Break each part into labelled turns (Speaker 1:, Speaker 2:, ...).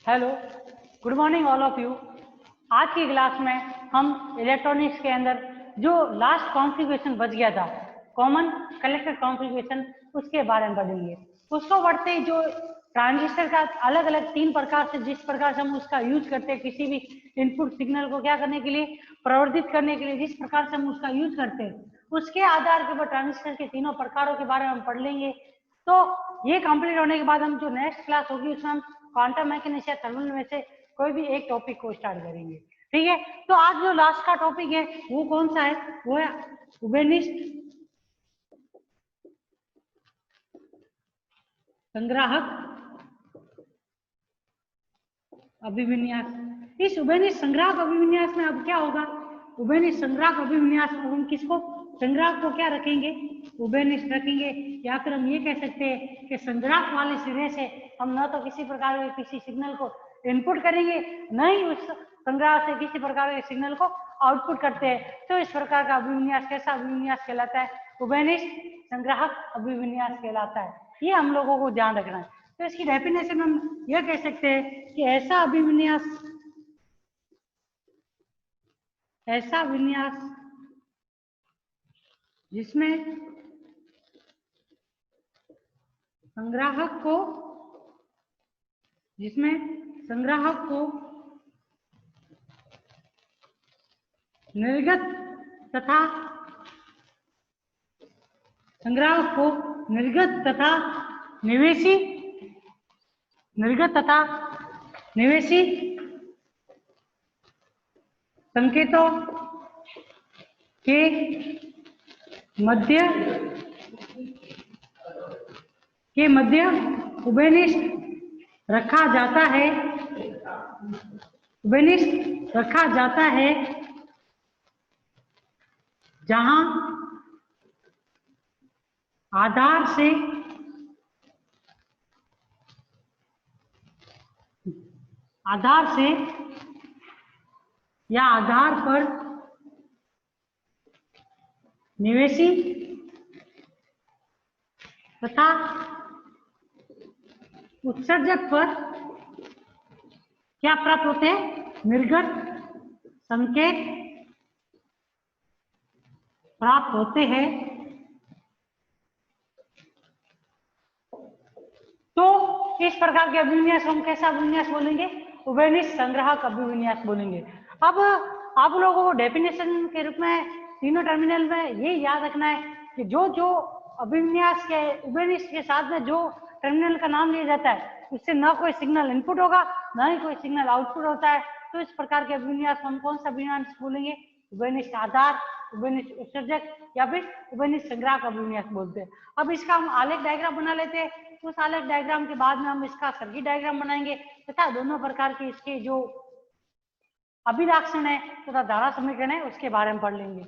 Speaker 1: Hello, good morning all of you. आज की class में हम इलेक्ट्रॉनिक्स के अंदर जो लास्ट कॉन्फ़िगरेशन बच गया था, कॉमन कलेक्टर कॉन्फ़िगरेशन, उसके बारे में पढ़ेंगे। उसको बढ़ते ही जो ट्रांजिस्टर का अलग अलग 3 प्रकार से, जिस प्रकार से हम उसका यूज करते हैं किसी भी इनपुट सिग्नल को क्या करने के लिए, प्रवर्धित करने के लिए, जिस प्रकार से हम उसका यूज करते हैं, उसके आधार के ऊपर ट्रांजिस्टर के तीनों प्रकारों के बारे में हम पढ़ लेंगे। तो ये कंप्लीट होने के बाद हम जो नेक्स्ट क्लास होगी उसमें हम क्वांटम मैकेनिक्स या थर्मल में से कोई भी एक टॉपिक को स्टार्ट करेंगे। ठीक है, तो आज जो लास्ट का टॉपिक है वो कौन सा है? वो है उबेनिस्ट संग्राहक अभिविन्यास। इस उबेनिस्ट संग्राहक अभिविन्यास में अब क्या होगा? उबेनिस्ट संग्राहक अभिविन्यास में हम किसको, संग्राहक को क्या रखेंगे? उबेनिस्ट रखेंगे। या फिर हम ये कह सकते हैं कि संग्राहक वाले सिरे से हम न तो किसी प्रकार के किसी सिग्नल को इनपुट करेंगे, न ही उस संग्राहक से किसी प्रकार के सिग्नल को आउटपुट करते हैं। तो इस प्रकार का अभिविन्यास कैसा अभिविन्यास कहलाता है? उबेनिस्ट संग्राहक अभिविन्यास कहलाता है। ये हम लोगों को ध्यान रखना है। तो इसकी डेफिनेशन हम यह कह सकते हैं कि ऐसा विन्यास जिसमें संग्राहक को निर्गत तथा निवेशी संकेतों के मध्य उबेनिस्ट रखा जाता है जहां आधार से या आधार पर निवेशी तथा उत्सर्जक पर क्या प्राप्त होते हैं? निर्गत संकेत प्राप्त होते हैं। तो इस प्रकार के अभिविन्यास हम कैसा अभिविन्यास बोलेंगे? उबेनिस्ट संग्राहक अभिविन्यास बोलेंगे। अब आप लोगों को डेफिनेशन के रूप में तीनों टर्मिनल में ये याद रखना है कि जो अभिविन्यास के उबेनिस्ट के साथ में जो टर्मिनल का नाम लिया जाता है उससे ना कोई सिग्नल इनपुट होगा, ना ही कोई सिग्नल आउटपुट होता है। तो इस प्रकार के अभिविन्यास हम कौन सा अभिविन्यास बोलेंगे? उबेनिस्ट आधार, उबेनिस्ट उत्सर्जक या फिर उबेनिस्ट संग्राहक अभिविन्यास बोलते हैं। अब इसका हम आलेख डायग्राम बना लेते हैं। उस आलेख डायग्राम के बाद में हम इसका सर्किट डायग्राम बनाएंगे तथा दोनों प्रकार के इसके जो अभिलाक्षण है तथा धारा समीकरण है उसके बारे में पढ़ लेंगे।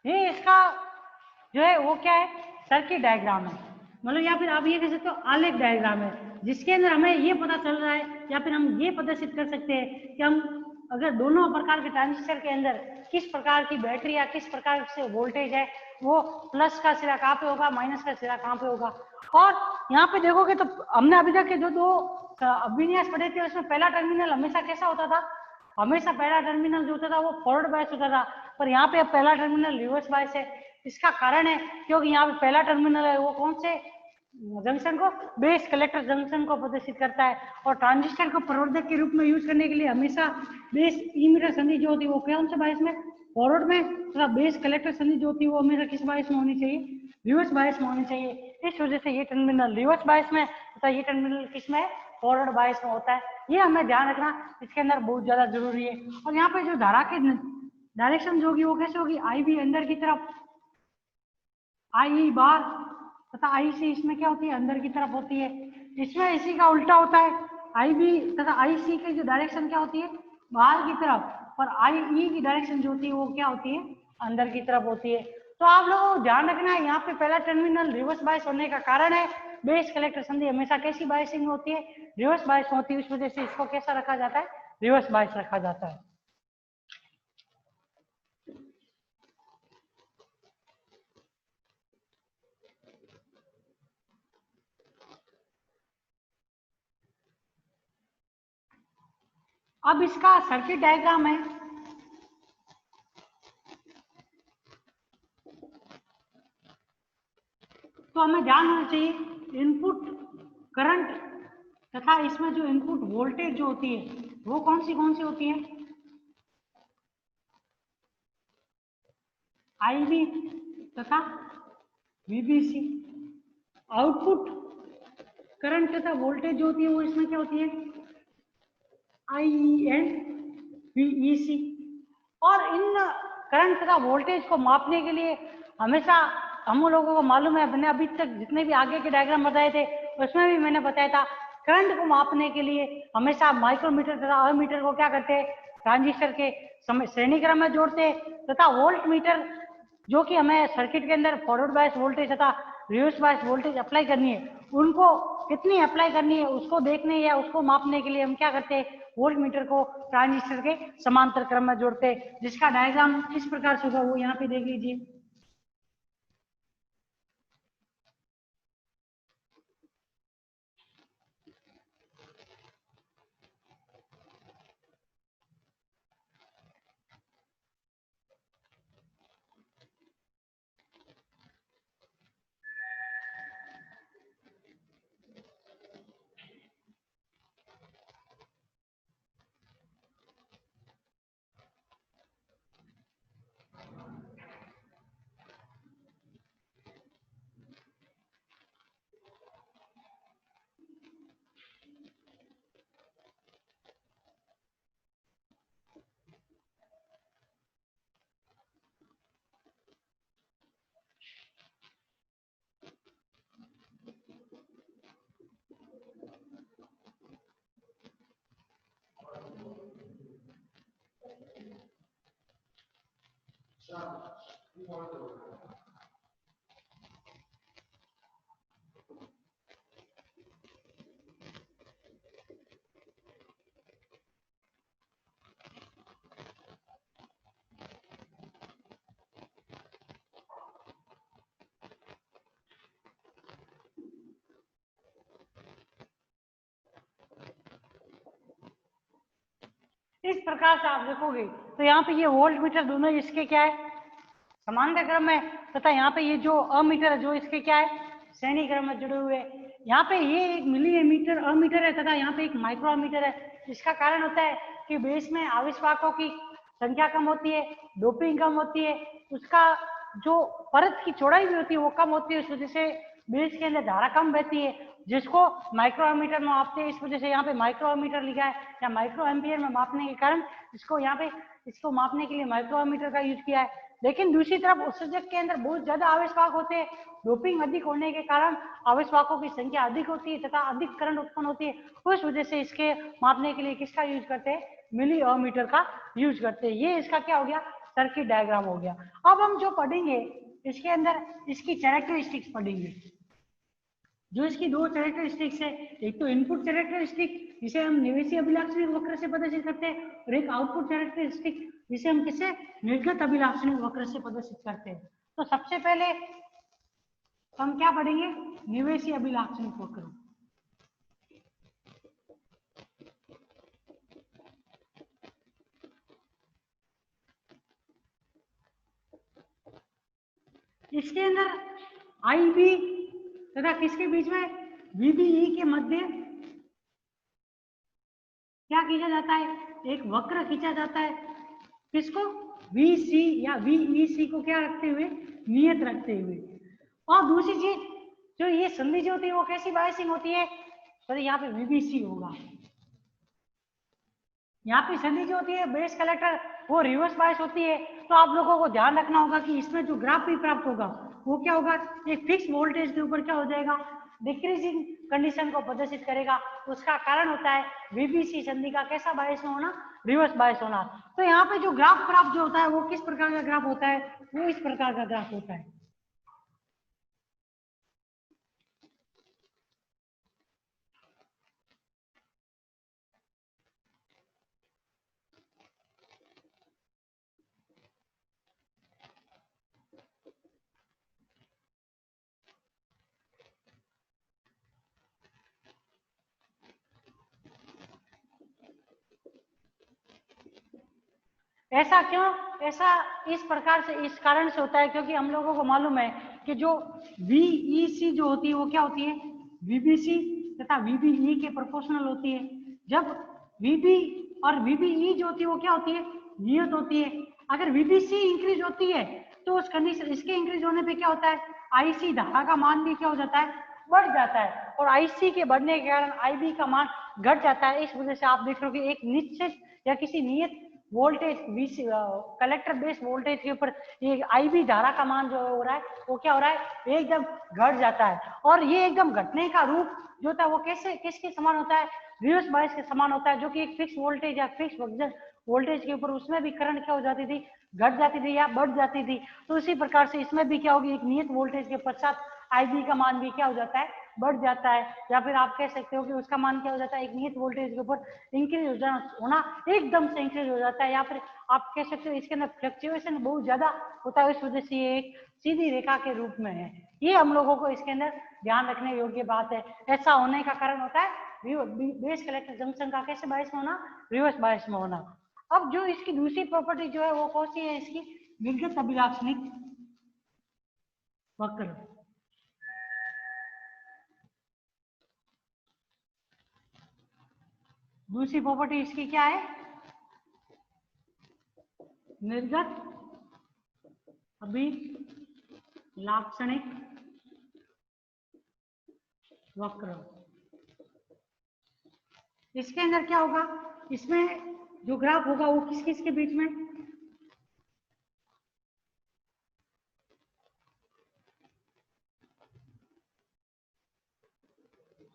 Speaker 1: ये इसका जो है वो क्या है? सर्किट डायग्राम है, मतलब या फिर आप ये कह सकते हो आलेख डायग्राम है, जिसके अंदर हमें ये पता चल रहा है या फिर हम ये प्रदर्शित कर सकते हैं कि हम अगर दोनों प्रकार के ट्रांजिस्टर के अंदर किस प्रकार की बैटरी या किस प्रकार से वोल्टेज है, वो प्लस का सिरा कहाँ पे होगा, माइनस का सिरा कहाँ पे होगा। और यहाँ पे देखोगे तो हमने अभी तक के जो दो अभिविन्यास पढ़े थे उसमें पहला टर्मिनल हमेशा कैसा होता था? हमेशा पहला टर्मिनल जो होता था वो फॉरवर्ड बायस होता था, पर यहाँ पे अब पहला टर्मिनल रिवर्स बायस है। इसका कारण है क्योंकि यहाँ पे पहला टर्मिनल है वो कौन से जंक्शन को, बेस कलेक्टर जंक्शन को प्रदर्शित करता है। और ट्रांजिस्टर को प्रवर्धक के रूप में यूज करने के लिए हमेशा बेस इमीटर संधि जो होती है वो कौन से बायस में, फॉरवर्ड में, तथा बेस कलेक्टर संधि जो होती है वो हमेशा किस बायस में होनी चाहिए, रिवर्स बायस में होनी चाहिए। इस वजह से ये टर्मिनल रिवर्स बायस में तथा ये टर्मिनल किस में, फॉरवर्ड बायस में होता है। ये हमें ध्यान रखना इसके अंदर बहुत ज्यादा जरूरी है। और यहाँ पे जो धारा की डायरेक्शन जो होगी वो कैसे होगी, आई भी अंदर की तरफ, आई बार तथा आई सी इसमें क्या होती है, अंदर की तरफ होती है। इसमें इसी का उल्टा होता है, आई बी तथा आई सी की जो डायरेक्शन क्या होती है, बाहर की तरफ, और आई ई की डायरेक्शन जो होती है वो क्या होती है, अंदर की तरफ होती है। तो आप लोगों को ध्यान रखना है, यहाँ पे पहला टर्मिनल रिवर्स बायस होने का कारण है बेस कलेक्टर संधि हमेशा कैसी बायसिंग होती है, रिवर्स बायस होती है। इस वजह से इसको कैसा रखा जाता है, रिवर्स बायस रखा जाता है। अब इसका सर्किट डायग्राम है, तो हमें ध्यान होना चाहिए इनपुट करंट तथा इसमें जो इनपुट वोल्टेज जो होती है वो कौन सी होती है, आईवी तथा वीबीसी। आउटपुट करंट तथा वोल्टेज जो होती है वो इसमें क्या होती है, आई एंड वीईसी। और इन करंट तथा वोल्टेज को मापने के लिए हमेशा हम लोगों को मालूम है, मैंने अभी तक जितने भी आगे के डायग्राम बताए थे उसमें भी मैंने बताया था, करंट को मापने के लिए हमेशा माइक्रोमीटर तथा अमीटर को क्या करते हैं, ट्रांजिस्टर के श्रेणी क्रम में जोड़ते हैं, तथा वोल्ट मीटर जो कि हमें सर्किट के अंदर फॉरवर्ड बायस वोल्टेज तथा रिवर्स बायस वोल्टेज अप्लाई करनी है, उनको कितनी अप्लाई करनी है उसको देखने या उसको मापने के लिए हम क्या करते हैं, वोल्ट मीटर को ट्रांजिस्टर के समांतर क्रम में जोड़ते हैं, जिसका डायग्राम किस प्रकार से होगा वो यहाँ पे देख लीजिए। इस प्रकार से आप देखोगे तो यहाँ पे ये वोल्ट मीटर दोनों इसके क्या है, समांतर क्रम में, तथा यहाँ पे ये जो अमीटर है जो इसके क्या है, श्रेणी क्रम में जुड़े हुए। यहाँ पे ये एक मिली एमीटर अमीटर है तथा यहाँ पे एक माइक्रो अमीटर है। इसका कारण होता है कि बेस में आवेशवाहकों की संख्या कम होती है, डोपिंग कम होती है, उसका जो परत की चौड़ाई भी होती है वो कम होती है, इस वजह से बेस के अंदर धारा कम बहती है, जिसको माइक्रोमीटर में मापते हैं। इस वजह से यहाँ पे माइक्रोमीटर लिखा है, या माइक्रो एम्पियर में मापने के कारण इसको यहाँ पे इसको मापने के लिए माइक्रोमीटर का यूज किया है। लेकिन दूसरी तरफ उत्सर्जक के अंदर बहुत ज्यादा आवेशवाहक होते हैं, डोपिंग अधिक होने के कारण आवेशवाहकों की संख्या अधिक होती है तथा अधिक करंट उत्पन्न होती है। उस वजह से इसके मापने के लिए किसका यूज करते हैं, मिली अमीटर का यूज करते हैं। ये इसका क्या हो गया, सर्किट डायग्राम हो गया। अब हम जो पढ़ेंगे इसके अंदर इसकी कैरेक्टरिस्टिक्स पढ़ेंगे। जो इसकी दो कैरेक्टरिस्टिक्स है, एक तो इनपुट कैरेक्टरिस्टिक जिसे हम निवेशी अभिलाक्षणिक वक्र से प्रदर्शित करते हैं, और एक आउटपुट कैरेक्टरिस्टिक जिसे हम किससे, निर्गत अभिलाक्षणिक वक्र से प्रदर्शित करते हैं। तो सबसे पहले हम क्या पढ़ेंगे, निवेशी अभिलाक्षणिक वक्र। इसके अंदर आई बी तथा किसके बीच में, VBE के मध्य क्या खींचा जाता है, एक वक्र खींचा जाता है। किसको, VC या VEC को क्या रखते हुए, नियत रखते हुए। और दूसरी चीज जो ये संधि जो होती है वो कैसी बायसिंग होती है, तो यहाँ पे VBC होगा। यहाँ पे संधि जो होती है बेस कलेक्टर वो रिवर्स बायस होती है। तो आप लोगों को ध्यान रखना होगा कि इसमें जो ग्राफ भी प्राप्त होगा वो क्या होगा, एक फिक्स वोल्टेज के ऊपर क्या हो जाएगा, डिक्रीजिंग कंडीशन को प्रदर्शित करेगा। उसका कारण होता है VBC संधि का कैसा बायस में होना, रिवर्स बायस होना। तो यहाँ पे जो ग्राफ प्राप्त जो होता है वो किस प्रकार का ग्राफ होता है, वो इस प्रकार का ग्राफ होता है। ऐसा क्यों, ऐसा इस प्रकार से, इस कारण से होता है क्योंकि हम लोगों को मालूम है कि जो VEC जो होती है वो क्या होती है, VBC तथा VBE के प्रोपोर्शनल होती है। जब VB और VBE जो होती है वो क्या होती है, नियत होती है। अगर VBC इंक्रीज होती है तो उस कंडीशन, इसके इंक्रीज होने पे क्या होता है, IC धारा का मान भी क्या हो जाता है, बढ़ जाता है। और IC के बढ़ने के कारण IB का मान घट जाता है। इस वजह से आप देख रहे हो कि एक निश्चित या किसी नियत वोल्टेज कलेक्टर बेस वोल्टेज के ऊपर ये IB धारा का मान जो हो रहा है वो क्या हो रहा है, एकदम घट जाता है। और ये एकदम घटने का रूप जो होता है वो कैसे, किसके समान होता है, रिवर्स बायस के समान होता है, जो कि एक फिक्स वोल्टेज या फिक्स वोल्टेज के ऊपर उसमें भी करंट क्या हो जाती थी, घट जाती थी या बढ़ जाती थी। तो इसी प्रकार से इसमें भी क्या होगी, एक नियत वोल्टेज के पश्चात IB का मान भी क्या हो जाता है, बढ़ जाता है। या फिर आप कह सकते हो कि उसका मान क्या हो जाता है, एक नियत वोल्टेज के ऊपर इंक्रीज होना एकदम से इंक्रीज हो जाता है। या फिर आप कह सकते हो इसके अंदर फ्लक्चुएशन बहुत ज्यादा होता है, इस वजह से ये एक सीधी रेखा के रूप में है। ये हम लोगों को इसके अंदर ध्यान रखने योग्य बात है। ऐसा होने का कारण होता है बेस कलेक्टर जंक्शन का कैसे बायस में होना, रिवर्स बायस में होना। अब जो इसकी दूसरी प्रॉपर्टी जो है वो कौन सी है, इसकी विद्युत अभिलाक्षणिक वक्र। दूसरी प्रॉपर्टी इसकी क्या है, निर्गत अभिलाक्षणिक वक्र। इसके अंदर क्या होगा, इसमें जो ग्राफ होगा वो किस किस के बीच में,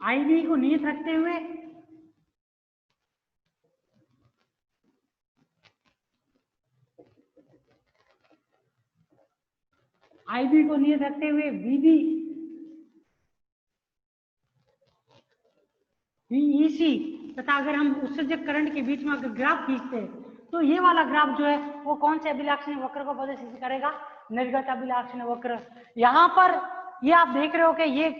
Speaker 1: IB को नियत रखते हुए IB को नियत रखते हुए VEC तथा अगर हम उत्सर्जक करंट के बीच में अगर ग्राफ खींचते हैं तो ये वाला ग्राफ जो है वो कौन से अभिलाक्षणिक वक्र को प्रदर्शित करेगा, निर्गत अभिलाक्षणिक वक्र। यहाँ पर ये आप देख रहे हो कि ये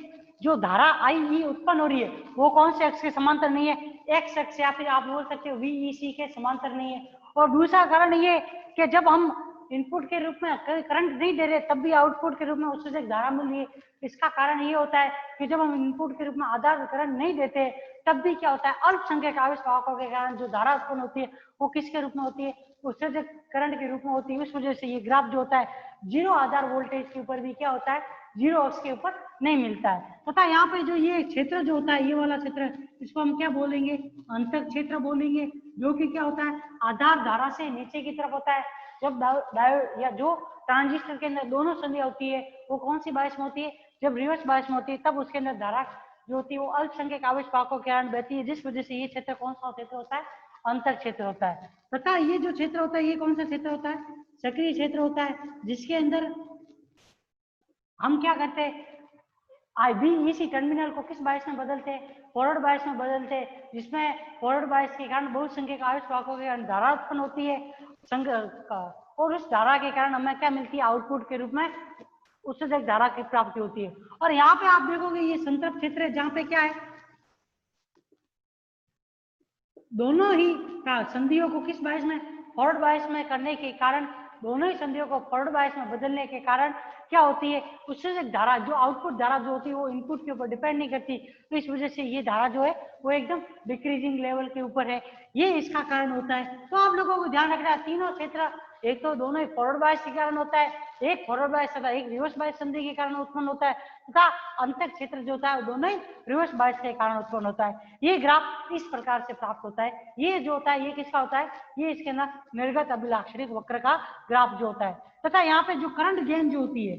Speaker 1: जो धारा IE उत्पन्न हो रही है वो कौन से अक्ष के समांतर नहीं है, एक्स अक्ष या फिर आप बोल सकते हो VEC के समांतर नहीं है। और दूसरा कारण ये कि जब हम इनपुट के रूप में करंट नहीं दे रहे तब भी आउटपुट के रूप में उत्सर्जक धारा मिल रही है। इसका कारण ये होता है कि जब हम इनपुट के रूप में आधार करंट नहीं देते तब भी क्या होता है, अल्पसंख्यक आवेश वाहकों के कारण जो धारा उत्पन्न होती है वो किसके रूप में होती है, उत्सर्जक करंट के रूप में होती है। इस वजह से ये ग्राफ जो होता है जीरो आधार वोल्टेज के ऊपर भी क्या होता है, जीरो अक्ष के ऊपर नहीं मिलता है। तथा यहाँ पे जो ये क्षेत्र जो होता है, ये वाला क्षेत्र, इसको हम क्या बोलेंगे, अंतक क्षेत्र बोलेंगे, जो कि क्या होता है, आधार धारा से नीचे की तरफ होता है। जब डायोड या जो ट्रांजिस्टर के अंदर दोनों संधियां होती है वो कौन सी बायस में होती है, जब रिवर्स बायस में होती है तब उसके अंदर धारा जो होती है वो अल्पसंख्यक आवेश वाहकों के कारण बहती है, जिस वजह से ये क्षेत्र कौन सा क्षेत्र होता है, अंतर क्षेत्र होता है। तथा ये जो क्षेत्र होता है ये कौन सा क्षेत्र होता है, सक्रिय क्षेत्र होता है, जिसके अंदर हम क्या करते हैं, IBEC टर्मिनल को किस बायस में बदलते हैं, फॉरवर्ड बायस में बदलते हैं, जिसमें फॉरवर्ड बायस के कारण बहुसंख्यक आवेश वाहकों के कारण धारा उत्पन्न होती है और उस धारा के कारण हमें क्या मिलती है, आउटपुट के रूप में उत्सर्जक धारा की प्राप्ति होती है। और यहाँ पे आप देखोगे ये संतृप्त क्षेत्र है जहाँ पे क्या है, दोनों ही संधियों को किस बायस में, फॉरवर्ड बायस में करने के कारण दोनों ही संधियों को फॉरवर्ड बायस में बदलने के कारण क्या होती है, उत्सर्जक धारा जो आउटपुट धारा जो होती है वो इनपुट के ऊपर डिपेंड नहीं करती, तो इस वजह से ये धारा जो है वो एकदम डिक्रीजिंग लेवल के ऊपर है, ये इसका कारण होता है। तो आप लोगों को ध्यान रखना है तीनों क्षेत्र एक तो दोनों ही फॉरवर्ड बायस के कारण होता है, एक फॉरवर्ड बायस तथा एक रिवर्स बायस संधि के कारण उत्पन्न होता है, तथा अंतर क्षेत्र जो होता है दोनों ही रिवर्स बायस के कारण उत्पन्न होता है। ये ग्राफ इस प्रकार से प्राप्त होता है, ये जो होता है ये किसका होता है, ये इसके अंदर निर्गत अभिलाक्षणिक वक्र का ग्राफ जो होता है, तथा यहाँ पे जो करंट गेन जो होती है,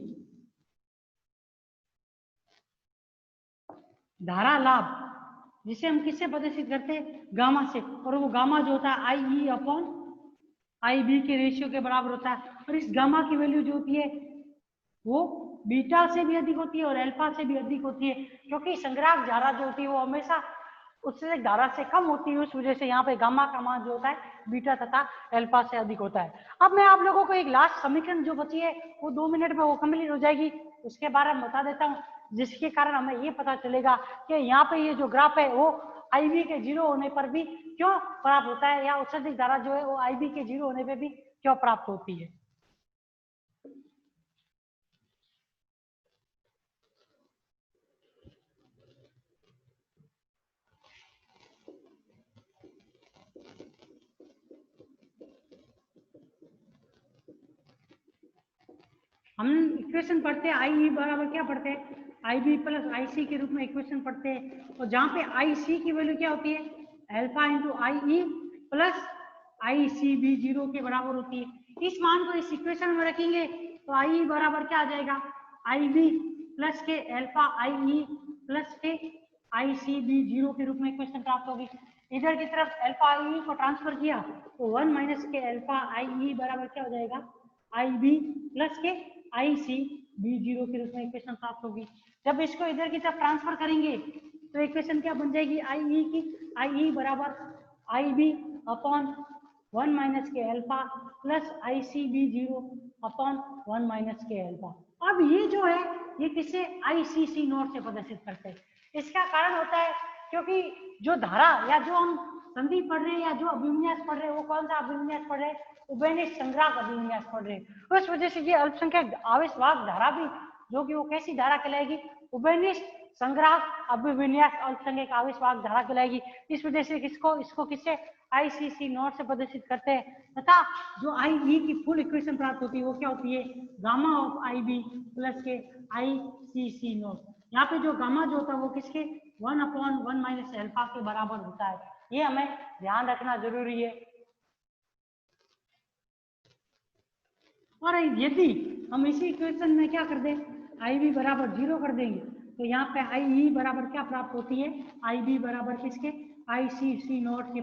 Speaker 1: धारा लाभ जिसे हम किससे प्रदर्शित करते हैं, गामा से, और वो गामा जो होता है आई ई अपॉन आई बी के रेशियो के बराबर होता है, और इस गामा की वैल्यू जो होती है वो बीटा से भी अधिक होती है और अल्फा से भी अधिक होती है, क्योंकि संग्राहक धारा जो होती है वो हमेशा उससे धारा से कम होती है, उस वजह से यहाँ पे गामा का मान जो होता है बीटा तथा अल्फा से अधिक होता है। अब मैं आप लोगों को एक लास्ट समीकरण जो बची है वो 2 मिनट में वो कंप्लीट हो जाएगी, उसके बारे में बता देता हूँ, जिसके कारण हमें ये पता चलेगा कि यहाँ पे ये जो ग्राफ है वो आई बी के 0 होने पर भी क्यों प्राप्त होता है, या उत्सर्जक धारा जो है वो आई बी के 0 होने पर भी क्यों प्राप्त होती है। हम इक्वेशन पढ़ते हैं आई ई बराबर क्या पढ़ते हैं, आई बी प्लस आई सी के रूप में इक्वेशन पढ़ते हैं, और जहाँ पे आई सी की वैल्यू क्या होती है, अल्फा इंटू आई ई प्लस आई सी बी 0 के बराबर होती है। इस मान को इस इक्वेशन में रखेंगे तो आई ई बराबर क्या आ जाएगा, आई बी प्लस के अल्फा आई ई प्लस के आई सी बी 0 के रूप में इक्वेशन प्राप्त होगी। इधर की तरफ अल्फा आई ई को ट्रांसफर किया तो 1 माइनस के अल्फा आई ई बराबर क्या हो जाएगा, आई बी प्लस के आई सी बी 0 के रूप में इक्वेशन प्राप्त होगी। जब इसको इधर की तरफ ट्रांसफर करेंगे तो इक्वेशन क्या बन जाएगी, आई ई की आई ई बराबर आई बी अपॉन 1 माइनस के अल्फा प्लस आई सी बी 0 अपॉन 1 माइनस के अल्फा। अब ये जो है ये किसे आई सी सी नोट से प्रदर्शित करते हैं, इसका कारण होता है क्योंकि जो धारा या जो हम संधि पढ़ रहे हैं या जो अभिविन्यास पढ़ रहे हैं वो कौन सा अभिविन्यास पढ़ रहे हैं, उभयनिष्ठ संग्राहक अभिविन्यास पढ़ रहे हैं, उस वजह से ये अल्पसंख्यक आवेशवाहक धारा भी जो कि वो कैसी धारा कहलाएगी, उभयनिष्ठ संग्राहक अभिविन्यास अल्पसंख्यक आवेशवाहक धारा कहलाएगी। इस वजह से इसको किससे आईसीसी नोट से प्रदर्शित करते हैं, तथा जो आई ई की फुल इक्वेशन प्राप्त होती है वो क्या होती है, gamma of I B plus के आई सी सी नोट। यहाँ पे जो गामा जो होता है वो किसके 1 अपॉन 1 माइनस अल्फा के बराबर होता है, ये हमें ध्यान रखना जरूरी है। और यदि हम इसी इक्वेशन में क्या कर दें, आई बी बराबर 0 कर देंगे तो यहाँ पे आई ई बराबर क्या प्राप्त होती है, आई बी बराबर किसके आई सी सी नोट के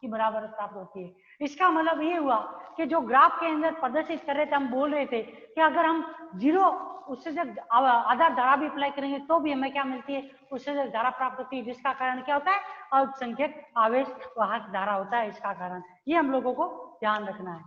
Speaker 1: बराबर प्राप्त होती है। इसका मतलब ये हुआ कि जो ग्राफ के अंदर प्रदर्शित कर रहे थे, हम बोल रहे थे कि अगर हम 0 उससे जब आधार धारा भी अप्लाई करेंगे तो भी हमें क्या मिलती है, उससे जब धारा प्राप्त होती है, जिसका कारण क्या होता है, अल्पसंख्यक आवेश वाहक धारा होता है। इसका कारण ये हम लोगों को ध्यान रखना है।